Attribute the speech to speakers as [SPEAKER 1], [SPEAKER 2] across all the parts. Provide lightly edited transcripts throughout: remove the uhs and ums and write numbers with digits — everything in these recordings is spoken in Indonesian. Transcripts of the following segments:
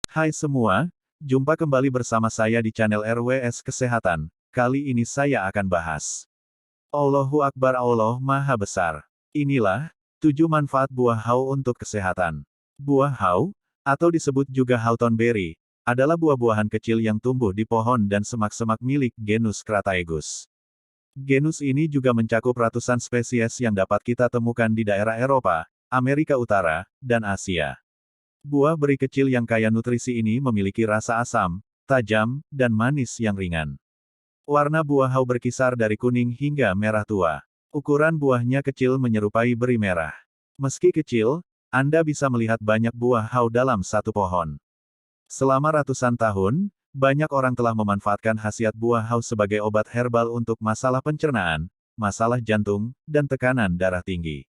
[SPEAKER 1] Hai semua, jumpa kembali bersama saya di channel RWS Kesehatan. Kali ini saya akan bahas Allahu Akbar, Allah Maha Besar. Inilah 7 manfaat buah hau untuk kesehatan. Buah hau, atau disebut juga hawthorn berry, adalah buah-buahan kecil yang tumbuh di pohon dan semak-semak milik genus Crataegus. Genus ini juga mencakup ratusan spesies yang dapat kita temukan di daerah Eropa, Amerika Utara, dan Asia. Buah beri kecil yang kaya nutrisi ini memiliki rasa asam, tajam, dan manis yang ringan. Warna buah hau berkisar dari kuning hingga merah tua. Ukuran buahnya kecil menyerupai beri merah. Meski kecil, Anda bisa melihat banyak buah hau dalam satu pohon. Selama ratusan tahun, banyak orang telah memanfaatkan khasiat buah hau sebagai obat herbal untuk masalah pencernaan, masalah jantung, dan tekanan darah tinggi.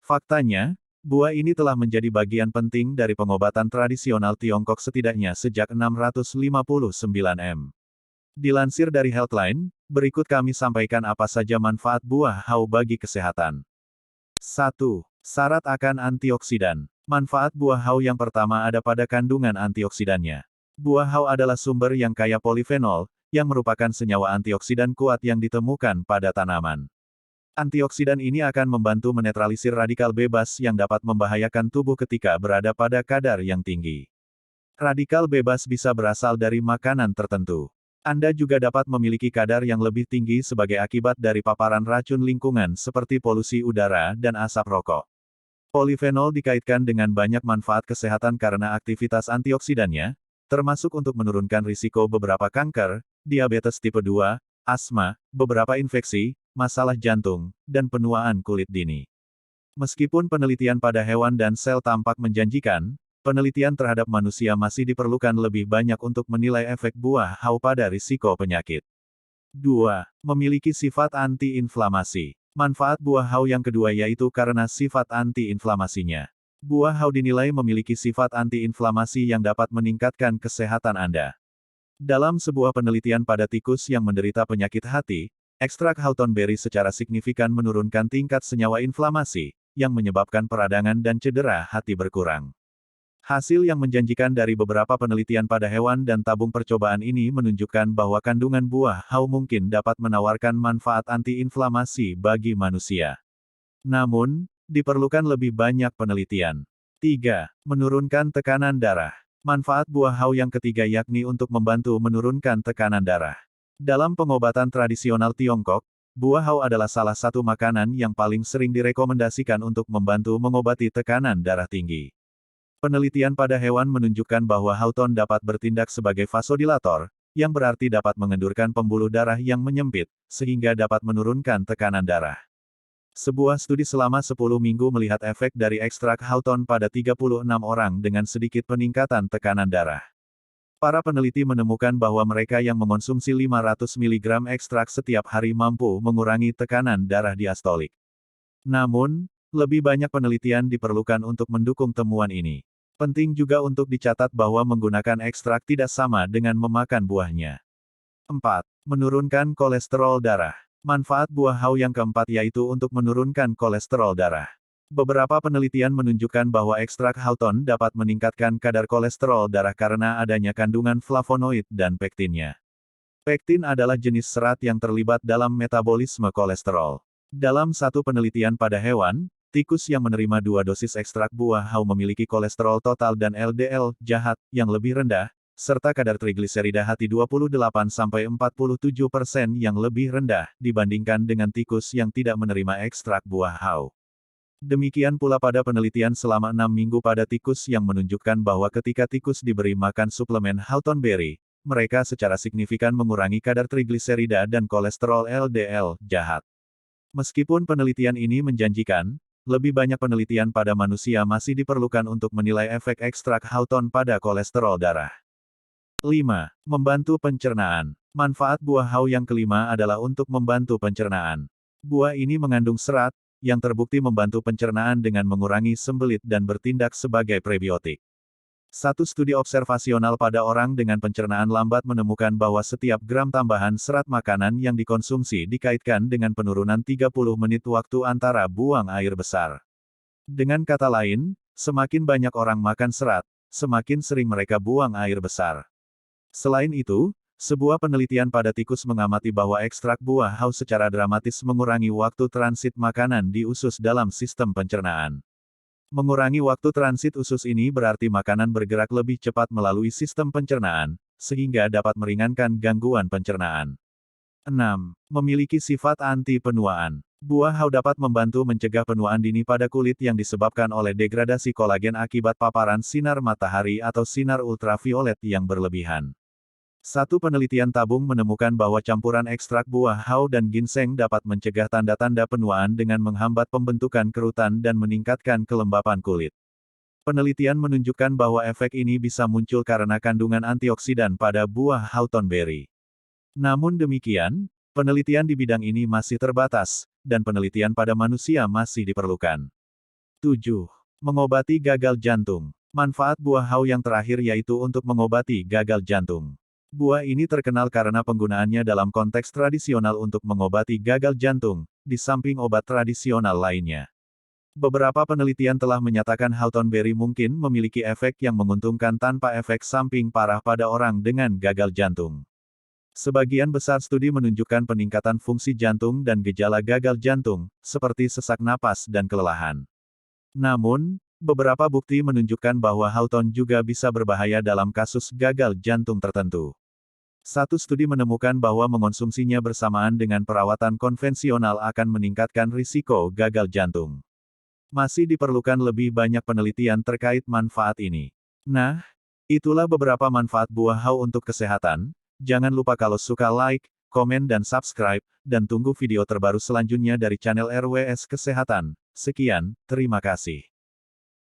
[SPEAKER 1] Faktanya, buah ini telah menjadi bagian penting dari pengobatan tradisional Tiongkok setidaknya sejak 659 m. Dilansir dari Healthline, berikut kami sampaikan apa saja manfaat buah hau bagi kesehatan. 1. Syarat akan antioksidan. Manfaat buah hau yang pertama ada pada kandungan antioksidannya. Buah hau adalah sumber yang kaya polifenol, yang merupakan senyawa antioksidan kuat yang ditemukan pada tanaman. Antioksidan ini akan membantu menetralisir radikal bebas yang dapat membahayakan tubuh ketika berada pada kadar yang tinggi. Radikal bebas bisa berasal dari makanan tertentu. Anda juga dapat memiliki kadar yang lebih tinggi sebagai akibat dari paparan racun lingkungan seperti polusi udara dan asap rokok. Polifenol dikaitkan dengan banyak manfaat kesehatan karena aktivitas antioksidannya, termasuk untuk menurunkan risiko beberapa kanker, diabetes tipe 2, asma, beberapa infeksi, masalah jantung, dan penuaan kulit dini. Meskipun penelitian pada hewan dan sel tampak menjanjikan, penelitian terhadap manusia masih diperlukan lebih banyak untuk menilai efek buah hau pada risiko penyakit. 2. Memiliki sifat anti-inflamasi. Manfaat buah hau yang kedua yaitu karena sifat anti-inflamasinya. Buah hau dinilai memiliki sifat anti-inflamasi yang dapat meningkatkan kesehatan Anda. Dalam sebuah penelitian pada tikus yang menderita penyakit hati, ekstrak hawthorn berry secara signifikan menurunkan tingkat senyawa inflamasi, yang menyebabkan peradangan dan cedera hati berkurang. Hasil yang menjanjikan dari beberapa penelitian pada hewan dan tabung percobaan ini menunjukkan bahwa kandungan buah hau mungkin dapat menawarkan manfaat anti-inflamasi bagi manusia. Namun, diperlukan lebih banyak penelitian. 3. Menurunkan tekanan darah. Manfaat buah hau yang ketiga yakni untuk membantu menurunkan tekanan darah. Dalam pengobatan tradisional Tiongkok, buah hau adalah salah satu makanan yang paling sering direkomendasikan untuk membantu mengobati tekanan darah tinggi. Penelitian pada hewan menunjukkan bahwa hawthorn dapat bertindak sebagai vasodilator, yang berarti dapat mengendurkan pembuluh darah yang menyempit, sehingga dapat menurunkan tekanan darah. Sebuah studi selama 10 minggu melihat efek dari ekstrak hawthorn pada 36 orang dengan sedikit peningkatan tekanan darah. Para peneliti menemukan bahwa mereka yang mengonsumsi 500 mg ekstrak setiap hari mampu mengurangi tekanan darah diastolik. Namun, lebih banyak penelitian diperlukan untuk mendukung temuan ini. Penting juga untuk dicatat bahwa menggunakan ekstrak tidak sama dengan memakan buahnya. 4. Menurunkan kolesterol darah. Manfaat buah hau yang keempat yaitu untuk menurunkan kolesterol darah. Beberapa penelitian menunjukkan bahwa ekstrak hawthorn dapat meningkatkan kadar kolesterol darah karena adanya kandungan flavonoid dan pektinnya. Pektin adalah jenis serat yang terlibat dalam metabolisme kolesterol. Dalam satu penelitian pada hewan, tikus yang menerima 2 dosis ekstrak buah hau memiliki kolesterol total dan LDL jahat yang lebih rendah, serta kadar trigliserida hati 28–47% yang lebih rendah dibandingkan dengan tikus yang tidak menerima ekstrak buah hau. Demikian pula pada penelitian selama 6 minggu pada tikus yang menunjukkan bahwa ketika tikus diberi makan suplemen hawthorn berry, mereka secara signifikan mengurangi kadar trigliserida dan kolesterol LDL jahat. Meskipun penelitian ini menjanjikan, lebih banyak penelitian pada manusia masih diperlukan untuk menilai efek ekstrak hawthorn pada kolesterol darah. 5. Membantu pencernaan. Manfaat buah hau yang kelima adalah untuk membantu pencernaan. Buah ini mengandung serat, yang terbukti membantu pencernaan dengan mengurangi sembelit dan bertindak sebagai prebiotik. Satu studi observasional pada orang dengan pencernaan lambat menemukan bahwa setiap gram tambahan serat makanan yang dikonsumsi dikaitkan dengan penurunan 30 menit waktu antara buang air besar. Dengan kata lain, semakin banyak orang makan serat, semakin sering mereka buang air besar. Selain itu, sebuah penelitian pada tikus mengamati bahwa ekstrak buah hau secara dramatis mengurangi waktu transit makanan di usus dalam sistem pencernaan. Mengurangi waktu transit usus ini berarti makanan bergerak lebih cepat melalui sistem pencernaan, sehingga dapat meringankan gangguan pencernaan. 6. Memiliki sifat anti-penuaan. Buah hau dapat membantu mencegah penuaan dini pada kulit yang disebabkan oleh degradasi kolagen akibat paparan sinar matahari atau sinar ultraviolet yang berlebihan. Satu penelitian tabung menemukan bahwa campuran ekstrak buah hau dan ginseng dapat mencegah tanda-tanda penuaan dengan menghambat pembentukan kerutan dan meningkatkan kelembapan kulit. Penelitian menunjukkan bahwa efek ini bisa muncul karena kandungan antioksidan pada buah hawthornberry. Namun demikian, penelitian di bidang ini masih terbatas, dan penelitian pada manusia masih diperlukan. 7. Mengobati gagal jantung. Manfaat buah hau yang terakhir yaitu untuk mengobati gagal jantung. Buah ini terkenal karena penggunaannya dalam konteks tradisional untuk mengobati gagal jantung, di samping obat tradisional lainnya. Beberapa penelitian telah menyatakan hawthornberry mungkin memiliki efek yang menguntungkan tanpa efek samping parah pada orang dengan gagal jantung. Sebagian besar studi menunjukkan peningkatan fungsi jantung dan gejala gagal jantung, seperti sesak napas dan kelelahan. Namun, beberapa bukti menunjukkan bahwa hawthorn juga bisa berbahaya dalam kasus gagal jantung tertentu. Satu studi menemukan bahwa mengonsumsinya bersamaan dengan perawatan konvensional akan meningkatkan risiko gagal jantung. Masih diperlukan lebih banyak penelitian terkait manfaat ini. Nah, itulah beberapa manfaat buah hau untuk kesehatan. Jangan lupa kalau suka like, komen dan subscribe, dan tunggu video terbaru selanjutnya dari channel RWS Kesehatan. Sekian, terima kasih.